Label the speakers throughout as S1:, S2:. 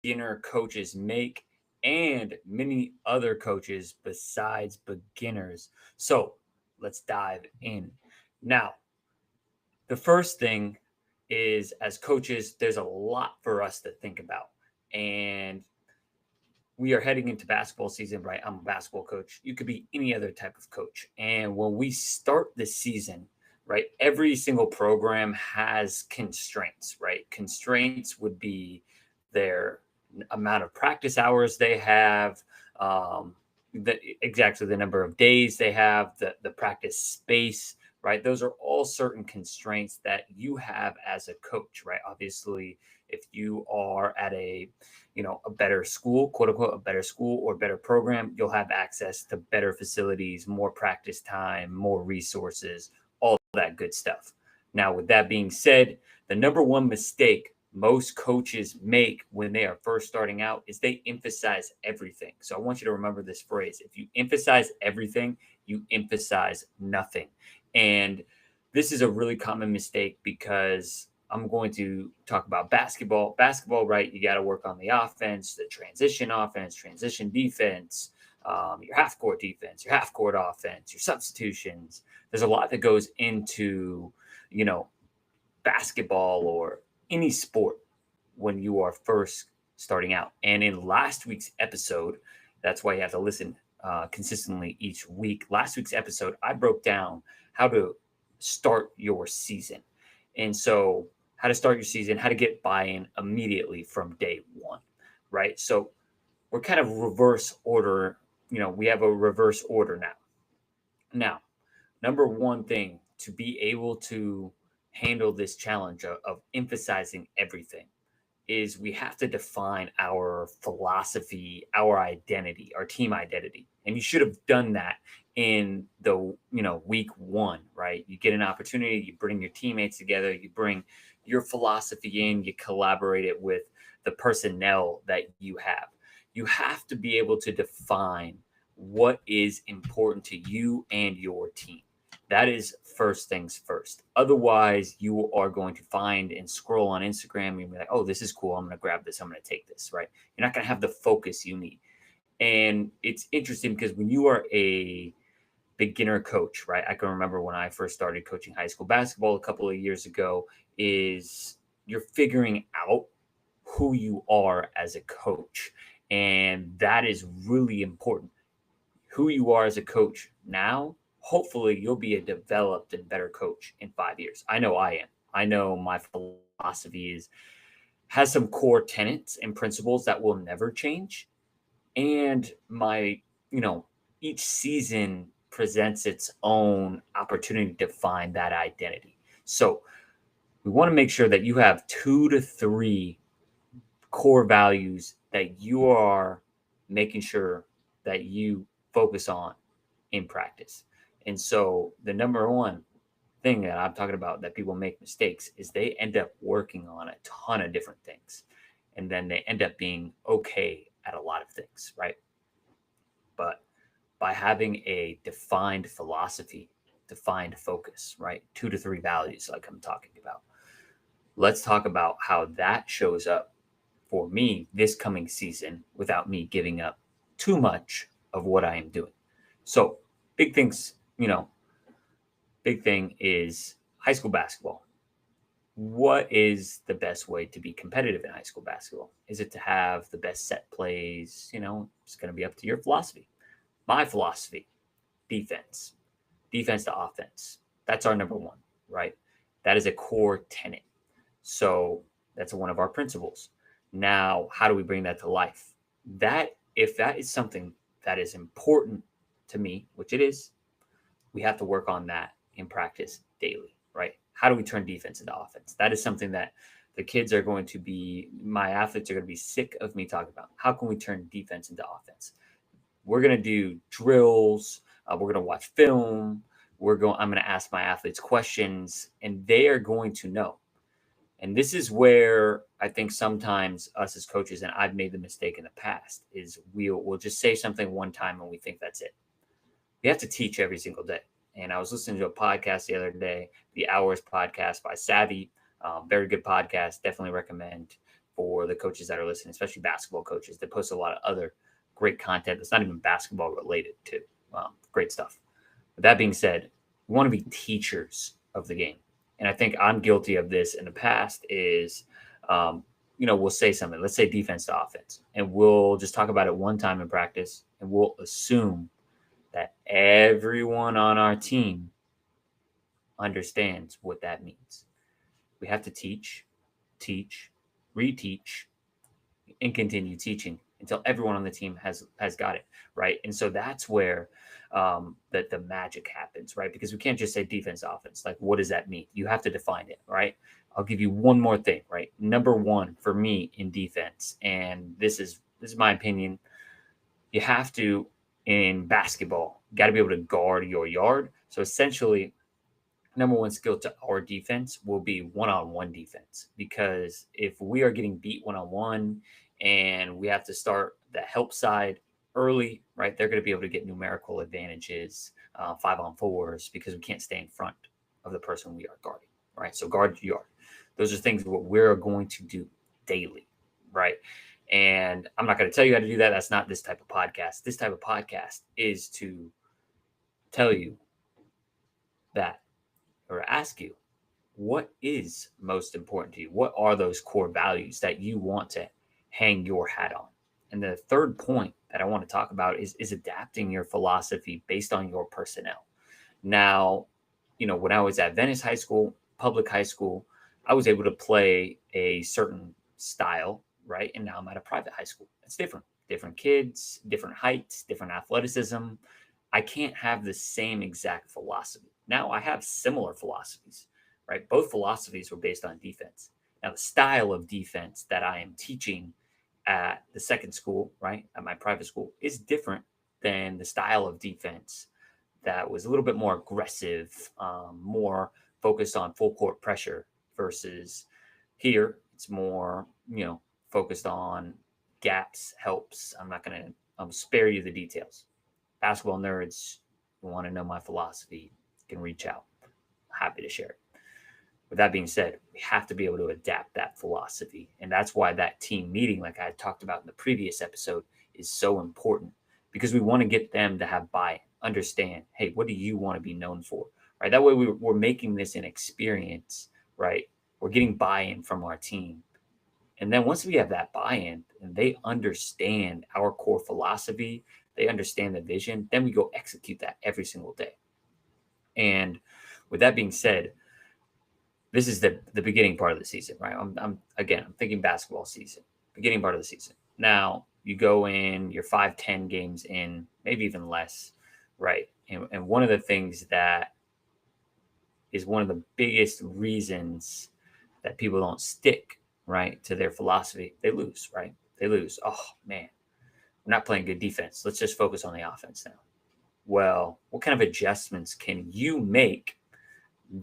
S1: beginner coaches make and many other coaches besides beginners. So let's dive in. Now, the first thing is as coaches, there's a lot for us to think about. And we are heading into basketball season, right? I'm a basketball coach. You could be any other type of coach. And when we start the season, right, every single program has constraints, right? Constraints would be their amount of practice hours they have, exactly the number of days they have, the practice space, right? Those are all certain constraints that you have as a coach, right? Obviously, if you are at a better school, quote unquote, a better school or better program, you'll have access to better facilities, more practice time, more resources, all that good stuff. Now, with that being said, the number one mistake most coaches make when they are first starting out is they emphasize everything. So I want you to remember this phrase. If you emphasize everything, you emphasize nothing. And this is a really common mistake because I'm going to talk about basketball. Basketball, right? You got to work on the offense, the transition offense, transition defense, your half court defense, your half court offense, your substitutions. There's a lot that goes into, you know, basketball or any sport when you are first starting out. And in last week's episode, that's why you have to listen consistently each week. Last week's episode, I broke down how to start your season. And so, how to start your season, how to get buy in immediately from day one, right? So, we're kind of reverse order. We have a reverse order now. Now, number one thing to be able to handle this challenge of emphasizing everything is we have to define our philosophy, our identity, our team identity. And you should have done that in the week one, right? You get an opportunity, you bring your teammates together, you bring your philosophy in, you collaborate it with the personnel that you have. You have to be able to define what is important to you and your team. That is first things first. Otherwise, you are going to find and scroll on Instagram and be like, oh, this is cool. I'm going to grab this. I'm going to take this, right? You're not going to have the focus you need. And it's interesting because when you are a beginner coach, right? I can remember when I first started coaching high school basketball a couple of years ago, is you're figuring out who you are as a coach. And that is really important. Who you are as a coach now, hopefully you'll be a developed and better coach in 5 years. I know I am. I know my philosophy has some core tenets and principles that will never change. And each season presents its own opportunity to find that identity. So we want to make sure that you have 2 to 3 core values that you are making sure that you focus on in practice. And so the number one thing that I'm talking about that people make mistakes is they end up working on a ton of different things. And then they end up being okay at a lot of things, right? But by having a defined philosophy, defined focus, right? 2 to 3 values, like I'm talking about. Let's talk about how that shows up for me this coming season without me giving up too much of what I am doing. So, big things, big thing is high school basketball. What is the best way to be competitive in high school basketball? Is it to have the best set plays? It's going to be up to your philosophy. My philosophy, defense, defense to offense. That's our number one, right? That is a core tenet. So that's one of our principles. Now, how do we bring that to life? If that is something that is important to me, which it is, we have to work on that in practice daily, right? How do we turn defense into offense? That is something that my athletes are going to be sick of me talking about. How can we turn defense into offense? We're going to do drills. We're going to watch film. I'm going to ask my athletes questions, and they are going to know. And this is where I think sometimes us as coaches, and I've made the mistake in the past, is we'll just say something one time and we think that's it. We have to teach every single day. And I was listening to a podcast the other day, the Hours podcast by Savvy. Very good podcast. Definitely recommend for the coaches that are listening, especially basketball coaches. They post a lot of other great content that's not even basketball related too. Great stuff. With that being said, we want to be teachers of the game. And I think I'm guilty of this in the past is, we'll say something, let's say defense to offense, and we'll just talk about it one time in practice, and we'll assume that everyone on our team understands what that means. We have to teach, reteach, and continue teaching until everyone on the team has got it, right? And so that's where the magic happens, right? Because we can't just say defense, offense. Like, what does that mean? You have to define it, right? I'll give you one more thing, right? Number one for me in defense, and this is my opinion, you have to, in basketball, got to be able to guard your yard. So essentially, number one skill to our defense will be one-on-one defense, because if we are getting beat one-on-one and we have to start the help side early, right, they're going to be able to get numerical advantages, 5-on-4s, because we can't stay in front of the person we are guarding, right? So guard your yard. Those are things what we're going to do daily, right? And I'm not going to tell you how to do that. That's not this type of podcast. This type of podcast is to tell you that, or ask you, what is most important to you? What are those core values that you want to hang your hat on? And the third point that I want to talk about is adapting your philosophy based on your personnel. Now, when I was at Venice High School, public high school, I was able to play a certain style, right? And now I'm at a private high school. It's different kids, different heights, different athleticism. I can't have the same exact philosophy. Now I have similar philosophies, right? Both philosophies were based on defense. Now the style of defense that I am teaching at the second school, right, at my private school, is different than the style of defense that was a little bit more aggressive, more focused on full court pressure, versus here it's more, focused on gaps, helps. I'm not going to spare you the details. Basketball nerds who want to know my philosophy can reach out. Happy to share it. With that being said, we have to be able to adapt that philosophy. And that's why that team meeting, like I talked about in the previous episode, is so important, because we want to get them to have buy-in, understand, hey, what do you want to be known for? Right? That way we're making this an experience, right? We're getting buy-in from our team. And then once we have that buy-in and they understand our core philosophy, they understand the vision, then we go execute that every single day. And with that being said, this is the beginning part of the season, right? I'm thinking basketball season, beginning part of the season. Now you go in, you're 5-10 games in, maybe even less, right? And one of the things that is one of the biggest reasons that people don't stick, right, to their philosophy, they lose, right? They lose. Oh man, we're not playing good defense. Let's just focus on the offense now. Well, what kind of adjustments can you make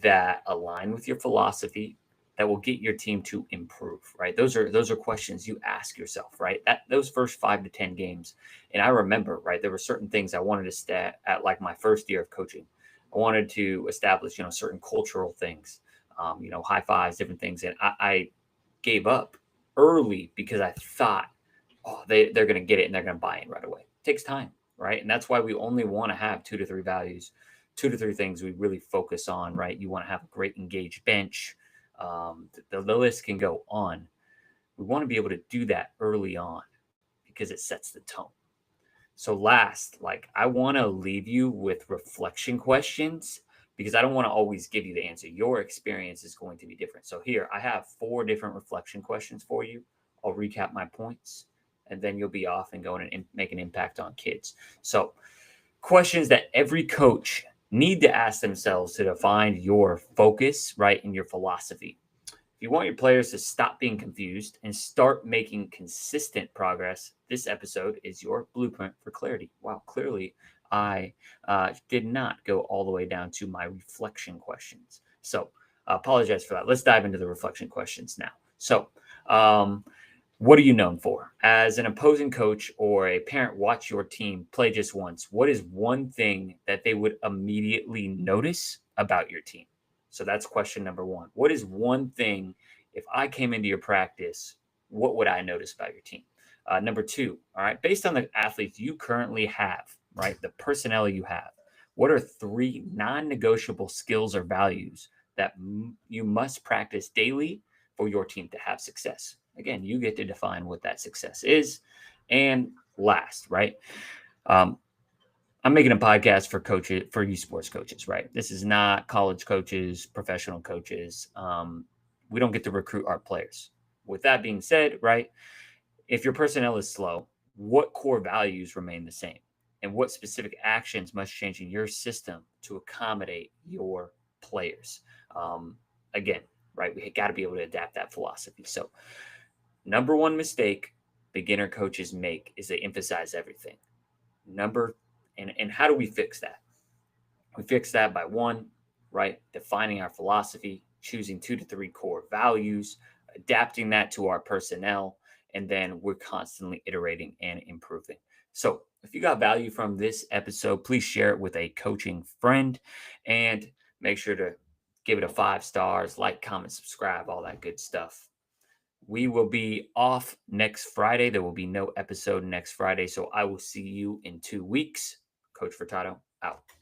S1: that align with your philosophy that will get your team to improve, right? Those are questions you ask yourself, right? At those first 5 to 10 games. And I remember, right, there were certain things I wanted to stat at, like my first year of coaching. I wanted to establish, certain cultural things, high fives, different things. And I gave up early because I thought, they're going to get it and they're going to buy in right away. It takes time, right? And that's why we only want to have 2 to 3 values, 2 to 3 things we really focus on, right? You want to have a great engaged bench. The list can go on. We want to be able to do that early on because it sets the tone. So last, I want to leave you with reflection questions, because I don't want to always give you the answer. Your experience is going to be different. So here I have 4 different reflection questions for you. I'll recap my points, and then you'll be off and go and make an impact on kids. So questions that every coach need to ask themselves to define your focus, right, and your philosophy. If you want your players to stop being confused and start making consistent progress, this episode is your blueprint for clarity. Wow, clearly I did not go all the way down to my reflection questions. So I apologize for that. Let's dive into the reflection questions now. So what are you known for? As an opposing coach or a parent, watch your team play just once. What is one thing that they would immediately notice about your team? So that's question number 1. What is one thing, if I came into your practice, What would I notice about your team? Number two, all right, based on the athletes you currently have, right, the personnel you have, what are three non-negotiable skills or values that you must practice daily for your team to have success? Again, you get to define what that success is. And last, right? Um, I'm making a podcast for coaches, for you sports coaches, right? This is not college coaches, professional coaches. We don't get to recruit our players. With that being said, right, if your personnel is slow, what core values remain the same? And what specific actions must change in your system to accommodate your players? Again, right, we got to be able to adapt that philosophy. So, number one mistake beginner coaches make is they emphasize everything. Number and how do we fix that? We fix that by one, right, defining our philosophy, choosing 2 to 3 core values, adapting that to our personnel, and then we're constantly iterating and improving. So, if you got value from this episode, please share it with a coaching friend and make sure to give it a 5 stars, like, comment, subscribe, all that good stuff. We will be off next Friday. There will be no episode next Friday. So I will see you in 2 weeks. Coach Furtado out.